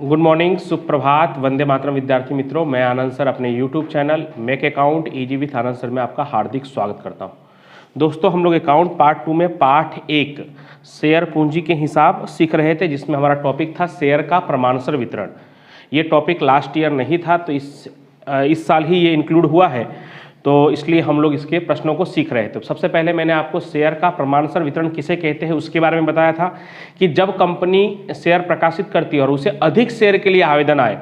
Good morning, सुप्रभात, वंदे मातरम विद्यार्थी मित्रों। मैं आनंद सर अपने YouTube channel make account easy with Anand sir में आपका हार्दिक स्वागत करता हूं। दोस्तों, हम लोग अकाउंट पार्ट 2 में पाठ 1 शेयर पूंजी के हिसाब सीख रहे थे, जिसमें हमारा टॉपिक था शेयर का प्रमाणसर वितरण। ये टॉपिक लास्ट ईयर नहीं था, तो इस साल ही ये इंक्लूड हुआ है, तो इसलिए हम लोग इसके प्रश्नों को सीख रहे थे। सबसे पहले मैंने आपको शेयर का प्रमाणसर वितरण किसे कहते हैं उसके बारे में बताया था कि जब कंपनी शेयर प्रकाशित करती है और उसे अधिक शेयर के लिए आवेदन आए,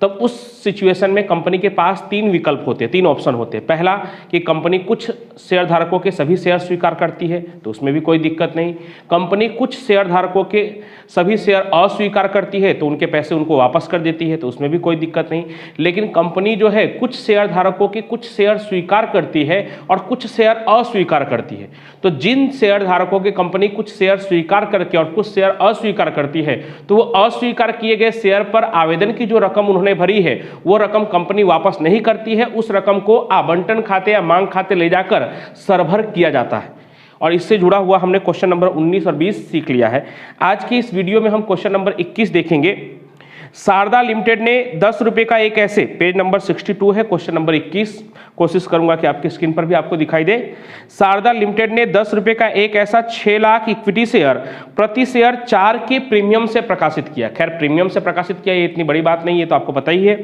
तब उस सिचुएशन में कंपनी के पास 3 विकल्प होते हैं, 3 ऑप्शन होते हैं। पहला कि कंपनी कुछ शेयर धारकों के सभी शेयर स्वीकार करती है, तो उसमें भी कोई दिक्कत नहीं। कंपनी कुछ शेयर धारकों के सभी शेयर अस्वीकार करती है, तो उनके पैसे उनको वापस कर देती है, तो उसमें भी कोई दिक्कत नहीं। लेकिन कंपनी जो है कुछ शेयर धारकों के कुछ शेयर स्वीकार करती है और कुछ शेयर अस्वीकार करती है, तो जिन शेयर धारकों के कंपनी कुछ शेयर स्वीकार करके और कुछ शेयर अस्वीकार करती है, तो वो अस्वीकार किए गए शेयर पर आवेदन की जो रकम उन्होंने भरी है वो रकम कंपनी वापस नहीं करती है। उस रकम को आवंटन खाते या मांग खाते ले जाकर सरभर किया जाता है। और इससे जुड़ा हुआ हमने क्वेश्चन नंबर 19 और 20 सीख लिया है। आज की इस वीडियो में हम क्वेश्चन नंबर 21 देखेंगे। शारदा लिमिटेड ने 10 रुपए का एक ऐसे, पेज नंबर 62 है, क्वेश्चन नंबर 21। कोशिश करूंगा कि आपकी स्क्रीन पर भी आपको दिखाई दे। शारदा लिमिटेड ने 10 रुपए का एक ऐसा 6 लाख इक्विटी शेयर प्रति शेयर 4 के प्रीमियम से प्रकाशित किया। खैर, प्रीमियम से प्रकाशित किया, ये इतनी बड़ी बात नहीं है, तो आपको पता ही है।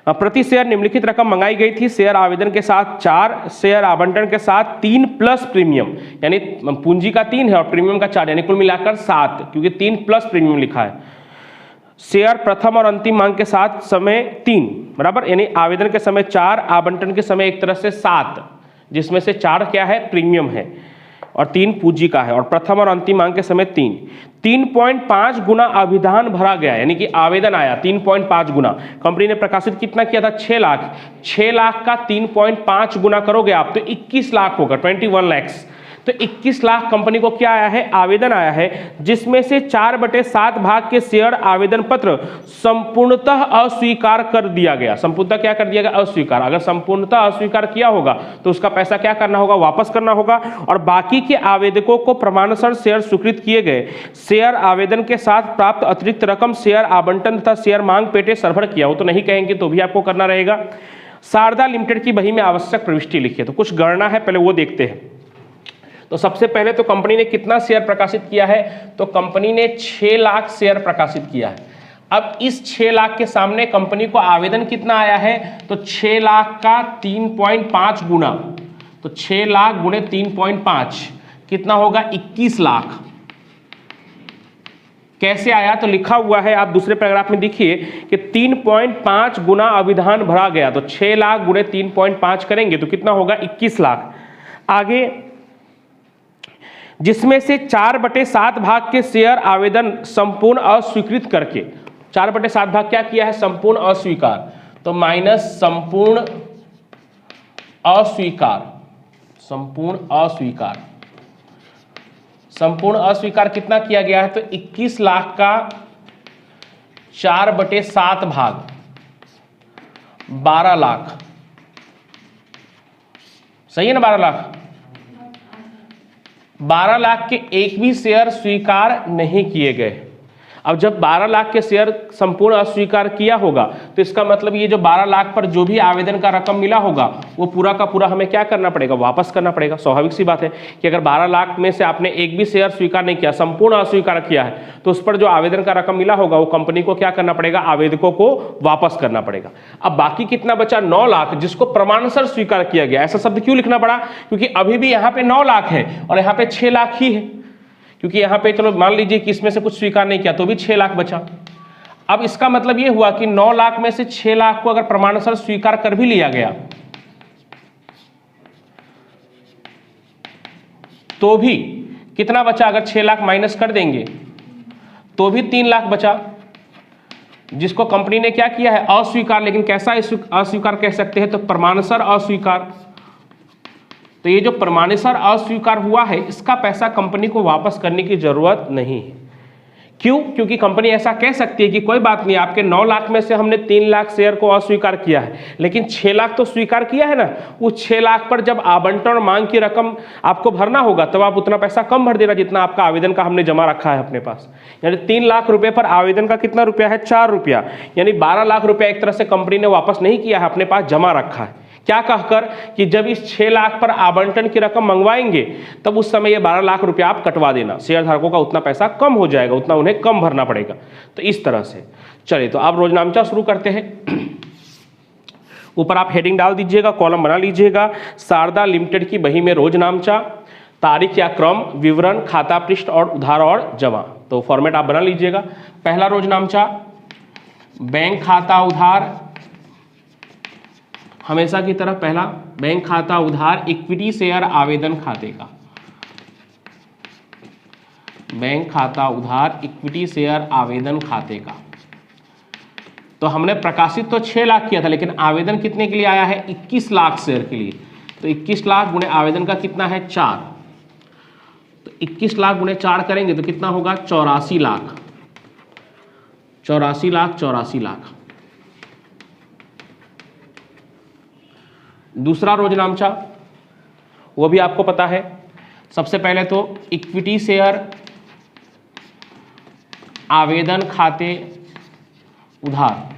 प्रति शेयर निम्नलिखित रकम मंगाई गई थी। शेयर आवेदन के साथ 4, शेयर आवंटन के साथ 3 प्लस प्रीमियम, यानी पूंजी का 3 है और प्रीमियम का 4, यानी कुल मिलाकर 7, क्योंकि 3 प्लस प्रीमियम लिखा है। शेयर प्रथम और अंतिम मांग के साथ समय 3 बराबर, यानी आवेदन के समय 4, आवंटन के समय एक तरह से 7, जिसमें से 4 क्या है, प्रीमियम है और 3 पूंजी का है। और प्रथम और अंतिम मांग के समय 3.5 गुना अभिधान भरा गया, यानी कि आवेदन आया 3.5 गुना। कंपनी ने प्रकाशित कितना किया था, 6 लाख। 6 लाख का 3.5 गुना करोगे आप तो 21 लाख होगा, 21 लैक्स। तो 21 लाख कंपनी को क्या आया है, आवेदन आया है, जिसमें से 4/7 भाग के शेयर आवेदन पत्र संपूर्णतः अस्वीकार कर दिया गया। संपूर्णतः क्या कर दिया गया, अस्वीकार। अगर संपूर्णतः अस्वीकार किया होगा तो उसका पैसा क्या करना होगा, वापस करना होगा। और बाकी के आवेदकों को प्रमाणसर शेयर स्वीकृत किए गए शेयर आवेदन के साथ प्राप्त अतिरिक्त रकम शेयर आवंटन तथा शेयर मांग पेटे सरभर किया। वो तो नहीं कहेंगे, तो भी आपको करना रहेगा। शारदा लिमिटेड की बही में आवश्यक प्रविष्टि लिखिए, तो कुछ गणना है, पहले वो देखते हैं। तो सबसे पहले तो कंपनी ने कितना शेयर प्रकाशित किया है, तो कंपनी ने 6 लाख शेयर प्रकाशित किया है। अब इस 6 लाख के सामने कंपनी को आवेदन कितना आया है, तो 6 लाख का 3.5 गुना, तो 6 लाख गुणे 3.5 कितना होगा, 21 लाख। कैसे आया, तो लिखा हुआ है, आप दूसरे पैराग्राफ में देखिए कि 3.5 गुना अभिधान भरा गया, तो 6 लाख गुणे 3.5 करेंगे तो कितना होगा, 21 लाख। आगे, जिसमें से 4/7 भाग के शेयर आवेदन संपूर्ण अस्वीकृत करके, 4/7 भाग क्या किया है, संपूर्ण अस्वीकार, तो माइनस संपूर्ण अस्वीकार, संपूर्ण अस्वीकार, संपूर्ण अस्वीकार कितना किया गया है, तो 21 लाख का 4/7 भाग 12 लाख, सही है ना, 12 लाख। 12 लाख के एक भी शेयर स्वीकार नहीं किए गए। अब जब 12 लाख के शेयर संपूर्ण अस्वीकार किया होगा, तो इसका मतलब ये जो 12 लाख पर जो भी आवेदन का रकम मिला होगा वो पूरा का पूरा हमें क्या करना पड़ेगा, वापस करना पड़ेगा। स्वाभाविक सी बात है कि अगर 12 लाख में से आपने एक भी शेयर स्वीकार नहीं किया, संपूर्ण अस्वीकार किया है, तो उस पर जो आवेदन का रकम मिला होगा वो कंपनी को क्या करना पड़ेगा, आवेदकों को वापस करना पड़ेगा। अब बाकी कितना बचा, 9 लाख, जिसको प्रमाणसर स्वीकार किया गया। ऐसा शब्द क्यों लिखना पड़ा, क्योंकि अभी भी यहाँ पे 9 लाख है और यहाँ पे 6 लाख ही है, क्योंकि यहाँ पे चलो मान लीजिए कि इसमें से कुछ स्वीकार नहीं किया तो भी 6 लाख बचा। अब इसका मतलब ये हुआ कि 9 लाख में से 6 लाख को अगर प्रमाणसर स्वीकार कर भी लिया गया तो भी कितना बचा, अगर 6 लाख माइनस कर देंगे तो भी 3 लाख बचा, जिसको कंपनी ने क्या किया है, अस्वीकार। लेकिन कैसा अस्वीकार कह सकते हैं, तो प्रमाणसर अस्वीकार। तो ये जो प्रमाणसर अस्वीकार हुआ है, इसका पैसा कंपनी को वापस करने की जरूरत नहीं है, क्यों? क्योंकि कंपनी ऐसा कह सकती है कि कोई बात नहीं, आपके 9 लाख में से हमने 3 लाख शेयर को अस्वीकार किया है, लेकिन 6 लाख तो स्वीकार किया है ना। उस 6 लाख पर जब आवंटन और मांग की रकम आपको भरना होगा तब आप उतना पैसा कम भर देना जितना आपका आवेदन का हमने जमा रखा है अपने पास। यानी 3 लाख रुपए पर आवेदन का कितना रुपया है? 4 रुपया, यानी 12 लाख रुपया एक तरह से कंपनी ने वापस नहीं किया है, अपने पास जमा रखा है। क्या कहकर कि जब इस 6 लाख पर आवंटन की रकम मंगवाएंगे तब उस समय ये 12 लाख रुपया आप कटवा देना, शेयर धारकों का उतना पैसा कम हो जाएगा, उतना उन्हें कम भरना पड़ेगा। तो इस तरह से चलिए, तो आप रोजनामचा शुरू करते हैं। ऊपर आप हेडिंग डाल दीजिएगा, कॉलम बना लीजिएगा, शारदा लिमिटेड की बही में रोजनामचा, तारीख या क्रम, विवरण, खाता पृष्ठ और उधार और जमा। तो फॉर्मेट आप बना लीजिएगा। पहला रोजनामचा, बैंक खाता उधार, हमेशा की तरह पहला बैंक खाता उधार इक्विटी शेयर आवेदन खाते का, बैंक खाता उधार इक्विटी शेयर आवेदन खाते का। तो हमने प्रकाशित तो 6 लाख किया था, लेकिन आवेदन कितने के लिए आया है? 21 लाख शेयर के लिए। तो 21 लाख गुणे आवेदन का कितना है? 4। तो 21 लाख गुणे 4 करेंगे तो कितना होगा? 84 लाख, 84 लाख, 84 लाख। दूसरा रोजनामचा, वो भी आपको पता है। सबसे पहले तो इक्विटी शेयर आवेदन खाते उधार,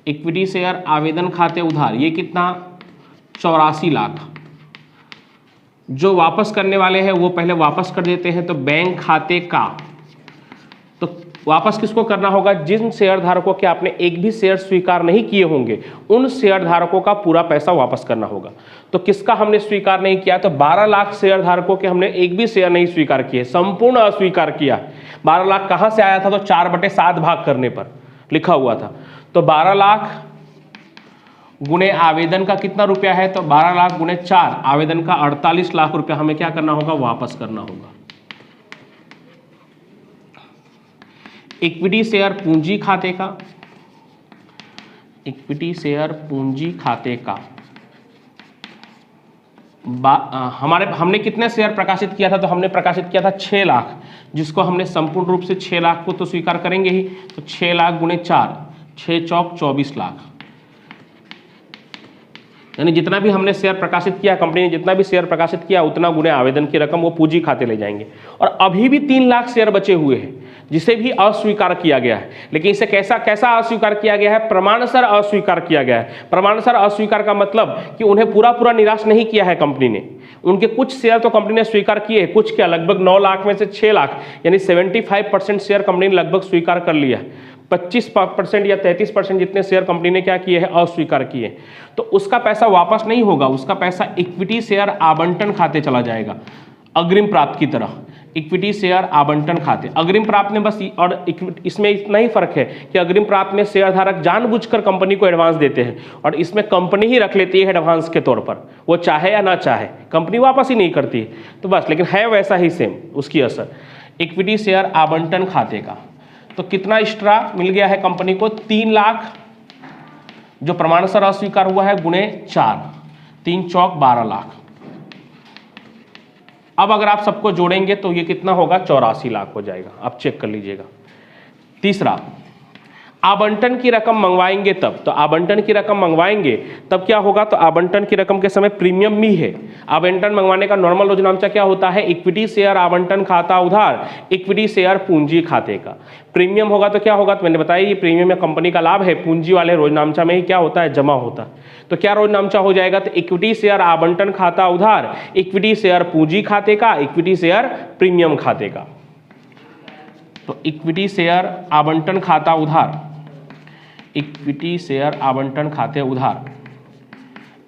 इक्विटी शेयर आवेदन खाते उधार, ये कितना? 84 लाख। जो वापस करने वाले हैं वो पहले वापस कर देते हैं, तो बैंक खाते का, तो वापस किसको करना होगा? जिन शेयर धारकों के आपने एक भी शेयर स्वीकार नहीं किए होंगे उन शेयर धारकों का पूरा पैसा वापस करना होगा। तो किसका हमने स्वीकार नहीं किया? तो 12 लाख शेयर धारकों के हमने एक भी शेयर नहीं स्वीकार किए, संपूर्ण अस्वीकार किया। 12 लाख कहां से आया था? तो 4/7 भाग करने पर लिखा हुआ था। तो 12 लाख गुणे आवेदन का कितना रुपया है? तो 12 लाख गुणे 4, आवेदन का 48 लाख रुपया हमें क्या करना होगा? वापस करना होगा। इक्विटी शेयर पूंजी खाते का, इक्विटी शेयर पूंजी खाते का हमने कितने शेयर प्रकाशित किया था? तो हमने प्रकाशित किया था 6 लाख, जिसको हमने संपूर्ण रूप से 6 लाख को तो स्वीकार करेंगे ही। तो 6 लाख गुणे 4, 6 चौक 24 लाख, यानी जितना भी हमने शेयर प्रकाशित किया, कंपनी ने जितना भी शेयर प्रकाशित किया उतना गुणे आवेदन की रकम वो पूंजी खाते ले जाएंगे। और अभी भी 3 लाख शेयर बचे हुए हैं जिसे भी अस्वीकार किया गया है, लेकिन इसे कैसा अस्वीकार किया गया है? प्रमाणसर अस्वीकार किया गया है। प्रमाणसर अस्वीकार का मतलब कि उन्हें पूरा निराश नहीं किया है कंपनी ने। उनके कुछ शेयर तो कंपनी ने स्वीकार किए, कुछ क्या, लगभग 9 लाख में से 6 लाख, यानी 75% शेयर कंपनी ने लगभग स्वीकार कर लिया। 25% या 33% जितने शेयर कंपनी ने क्या किए हैं? अस्वीकार किए। तो उसका पैसा वापस नहीं होगा, उसका पैसा इक्विटी शेयर आवंटन खाते चला जाएगा, अग्रिम प्राप्त की तरह। इक्विटी शेयर आवंटन खाते, अग्रिम प्राप्त में बस, और इसमें इतना ही फर्क है कि अग्रिम प्राप्त में शेयर धारक जानबूझकर कंपनी को एडवांस देते हैं, और इसमें कंपनी ही रख लेती है एडवांस के तौर पर, वो चाहे या ना चाहे कंपनी वापस ही नहीं करती है। तो बस, लेकिन है वैसा ही सेम उसकी असर। इक्विटी शेयर आवंटन खाते का तो कितना एक्स्ट्रा मिल गया है कंपनी को? 3 लाख जो प्रमाणसर अस्वीकार हुआ है गुणे 4, 3 चौक 12 लाख। अब अगर आप सबको जोड़ेंगे तो ये कितना होगा? 84 लाख हो जाएगा। आप चेक कर लीजिएगा। तीसरा, आवंटन की रकम मंगवाएंगे तब, तो आवंटन की रकम मंगवाएंगे तब क्या होगा? तो आवंटन की रकम के समय प्रीमियम भी है। आवंटन मंगवाने का नॉर्मल रोजनामचा क्या होता है? इक्विटी शेयर आवंटन खाता उधार इक्विटी शेयर पूंजी खाते का। प्रीमियम होगा तो क्या होगा? तो मैंने बताया ये प्रीमियम या कंपनी का लाभ है, पूंजी वाले रोजनामचा में ही क्या होता है? जमा होता है। तो क्या रोजनामचा हो जाएगा? तो इक्विटी शेयर आवंटन खाता उधार इक्विटी शेयर पूंजी खाते का, इक्विटी शेयर प्रीमियम खाते का। तो इक्विटी शेयर आवंटन खाता उधार, इक्विटी शेयर आवंटन खाते उधार।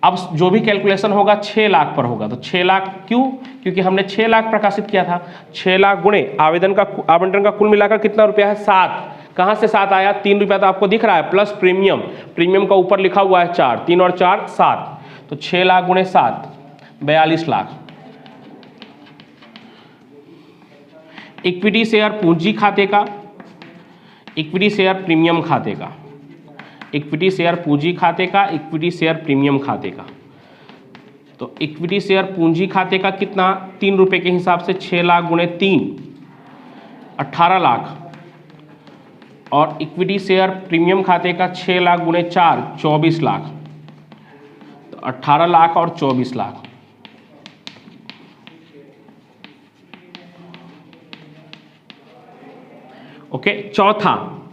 अब जो भी कैलकुलेशन होगा 6 लाख पर होगा। तो 6 लाख क्यों? क्योंकि हमने 6 लाख प्रकाशित किया था। 6 लाख गुणे आवंटन का कुल मिलाकर कितना रुपया है? 7। कहां से 7 आया? 3 रुपया तो आपको दिख रहा है, प्लस प्रीमियम, प्रीमियम का ऊपर लिखा हुआ है 4, 3 और 4 7। तो 6 लाख गुणे 7, 42 लाख। इक्विटी शेयर पूंजी खाते का, इक्विटी शेयर प्रीमियम खाते का, इक्विटी शेयर पूंजी खाते का, इक्विटी शेयर प्रीमियम खाते का। तो इक्विटी शेयर पूंजी खाते का कितना? 3 रुपये के हिसाब से 6 लाख गुणे 3, 18 लाख, और इक्विटी शेयर प्रीमियम खाते का 6 लाख गुणे 4 24 लाख, तो 18 लाख और 24 लाख। ओके, चौथा,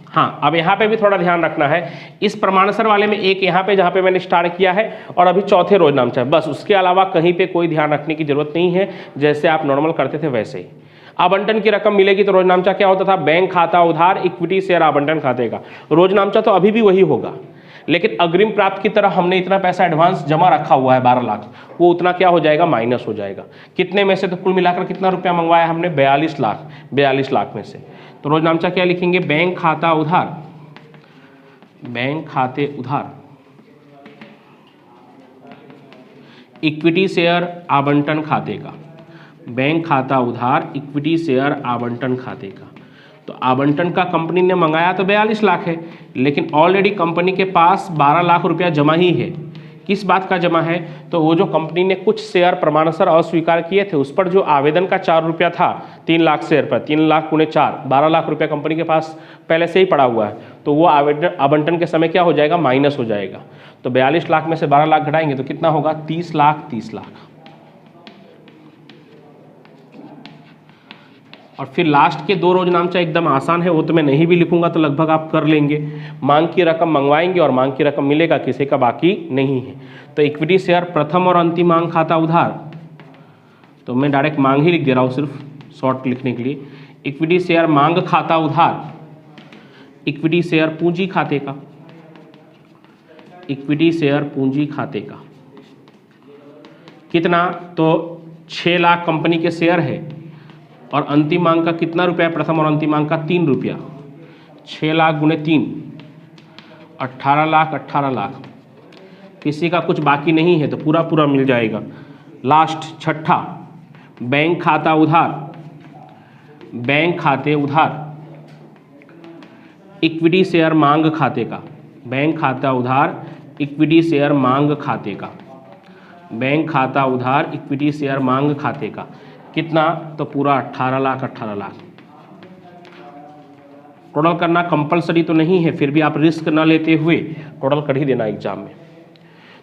हाँ अब यहाँ पे भी थोड़ा ध्यान रखना है, इस प्रमाणसर वाले में एक यहाँ पे जहाँ पे मैंने स्टार्ट किया है और अभी चौथे रोज नामचा है, बस उसके अलावा कहीं पे कोई ध्यान रखने की जरूरत नहीं है, जैसे आप नॉर्मल करते थे वैसे ही। आवंटन की रकम मिलेगी तो रोज नामचा क्या होता था, बैंक खाता उधार इक्विटी शेयर आवंटन खाते का। रोज नामचा तो अभी भी वही होगा, लेकिन अग्रिम प्राप्त की तरह हमने इतना पैसा एडवांस जमा रखा हुआ है 12 लाख, वो उतना क्या हो जाएगा, माइनस हो जाएगा। कितने में से, तो कुल मिलाकर कितना रुपया मंगवाया हमने, 42 लाख। 42 लाख में से तो रोज नामचा क्या लिखेंगे, बैंक खाता उधार, बैंक खाते उधार इक्विटी शेयर आवंटन खाते का, बैंक खाता उधार इक्विटी शेयर आवंटन खाते का। तो आवंटन का कंपनी ने मंगाया तो 42 लाख है, लेकिन ऑलरेडी कंपनी के पास 12 लाख रुपया जमा ही है। किस बात का जमा है, तो वो जो कंपनी ने कुछ शेयर प्रमाणसर अस्वीकार किए थे उस पर जो आवेदन का 4 रुपया था 3 लाख शेयर पर, 3 लाख गुणे 4 12 लाख रुपया कंपनी के पास पहले से ही पड़ा हुआ है, तो वो आवंटन के समय क्या हो जाएगा, माइनस हो जाएगा। तो 42 लाख में से 12 लाख घटाएंगे तो कितना होगा, 30 लाख 30 लाख। और फिर लास्ट के 2 रोज नामचा एकदम आसान है, वो तो मैं नहीं भी लिखूंगा तो लगभग आप कर लेंगे। मांग की रकम मंगवाएंगे और मांग की रकम मिलेगा, किसी का बाकी नहीं है। तो इक्विटी शेयर प्रथम और अंतिम मांग खाता उधार, तो मैं डायरेक्ट मांग ही लिख दे रहा हूँ सिर्फ शॉर्ट लिखने के लिए। इक्विटी शेयर मांग खाता उधार इक्विटी शेयर पूंजी खाते का, इक्विटी शेयर पूंजी खाते का कितना, तो 6 लाख कंपनी के शेयर है और अंतिम मांग का कितना रुपया है, प्रथम और अंतिम मांग का 3 रुपया। 6 लाख गुणे 3 18 लाख 18 लाख। किसी का कुछ बाकी नहीं है तो पूरा पूरा मिल जाएगा। लास्ट छठा, बैंक खाता उधार, बैंक खाते उधार इक्विटी शेयर मांग खाते का, बैंक खाता उधार इक्विटी शेयर मांग खाते का, बैंक खाता उधार इक्विटी शेयर मांग खाते का कितना, तो पूरा 18 लाख 18 लाख। टोटल करना कंपलसरी तो नहीं है, फिर भी आप रिस्क ना लेते हुए टोटल कर ही देना एग्जाम में।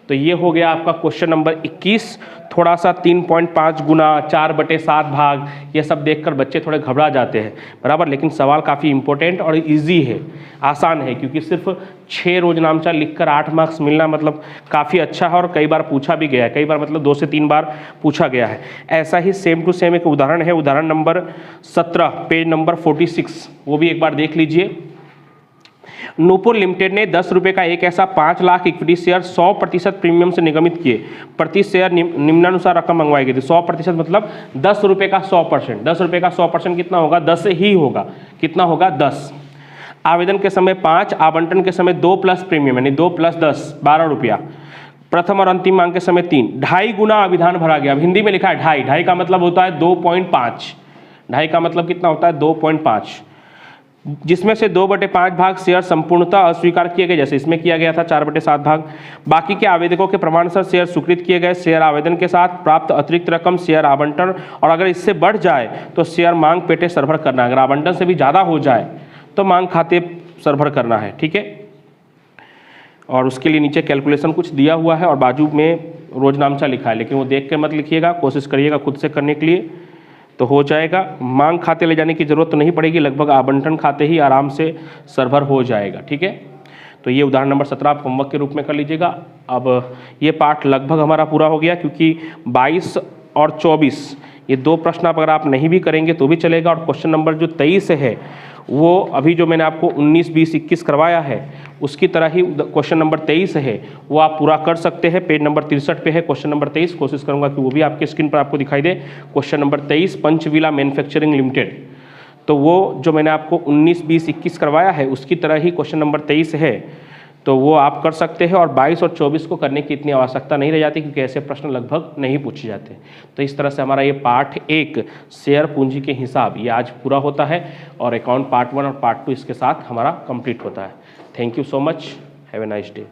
तो ये हो गया आपका क्वेश्चन नंबर 21। थोड़ा सा 3.5 गुना 4/7 भाग ये सब देखकर बच्चे थोड़े घबरा जाते हैं, बराबर, लेकिन सवाल काफ़ी इंपॉर्टेंट और इजी है, आसान है, क्योंकि सिर्फ 6 रोज नामचा लिखकर 8 मार्क्स मिलना मतलब काफ़ी अच्छा है और कई बार पूछा भी गया है, कई बार मतलब 2 से 3 बार पूछा गया है। ऐसा ही सेम टू सेम एक उदाहरण है, उदाहरण नंबर 17 पेज नंबर 46, वो भी एक बार देख लीजिए। नूपुर लिमिटेड ने 10 रुपये का एक ऐसा 5 लाख इक्विटी शेयर 100% प्रीमियम से निगमित किए। प्रति शेयर निम्नानुसार रकम मंगवाई गई थी। 100% मतलब 10 रुपये का 100%। 10 रुपये का 100% कितना होगा, 10 ही होगा। कितना होगा, 10। आवेदन के समय 5, आवंटन के समय 2 प्लस प्रीमियम यानी 2 + 10 12 रुपया। प्रथम और अंतिम मांग के समय 3, 2.5 गुना अभिधान भरा गया। अब हिंदी में लिखा है 2.5, 2.5 का मतलब होता है 2.5, 2.5 का मतलब कितना होता है 2.5, जिसमें से 2/5 भाग शेयर संपूर्णतः अस्वीकार किए गए, जैसे इसमें किया गया था 4/7 भाग। बाकी के आवेदकों के प्रमाणसर शेयर स्वीकृत किए गए। शेयर आवेदन के साथ प्राप्त अतिरिक्त रकम शेयर आवंटन, और अगर इससे बढ़ जाए तो शेयर मांग पेटे सरभर करना। अगर आवंटन से भी ज़्यादा हो जाए तो मांग खाते सरभर करना है, ठीक है। और उसके लिए नीचे कैलकुलेशन कुछ दिया हुआ है और बाजू में रोज नामचा लिखा है, लेकिन वो देख के मत लिखिएगा, कोशिश करिएगा खुद से करने के लिए तो हो जाएगा। मांग खाते ले जाने की जरूरत तो नहीं पड़ेगी, लगभग आवंटन खाते ही आराम से सरभर हो जाएगा, ठीक है। तो ये उदाहरण नंबर 17 आप होमवर्क के रूप में कर लीजिएगा। अब ये पार्ट लगभग हमारा पूरा हो गया, क्योंकि 22 और 24 ये 2 प्रश्न अगर आप नहीं भी करेंगे तो भी चलेगा। और क्वेश्चन नंबर जो 23 है वो अभी जो मैंने आपको 19, 20, 21 करवाया है उसकी तरह ही क्वेश्चन नंबर 23 है वो आप पूरा कर सकते हैं। पेज नंबर 63 पे है क्वेश्चन नंबर 23। कोशिश करूंगा कि वो भी आपके स्क्रीन पर आपको दिखाई दे। Question number 23, Panchvila manufacturing limited. तो वो जो मैंने आपको 19, 20, 21 करवाया है उसकी तरह ही क्वेश्चन नंबर 23 है, तो वो आप कर सकते हैं। और 22 और 24 को करने की इतनी आवश्यकता नहीं रह जाती, क्योंकि ऐसे प्रश्न लगभग नहीं पूछे जाते। तो इस तरह से हमारा ये पार्ट 1 शेयर पूंजी के हिसाब ये आज पूरा होता है, और अकाउंट पार्ट 1 और पार्ट 2 इसके साथ हमारा कंप्लीट होता है। Thank you so much, have a nice day.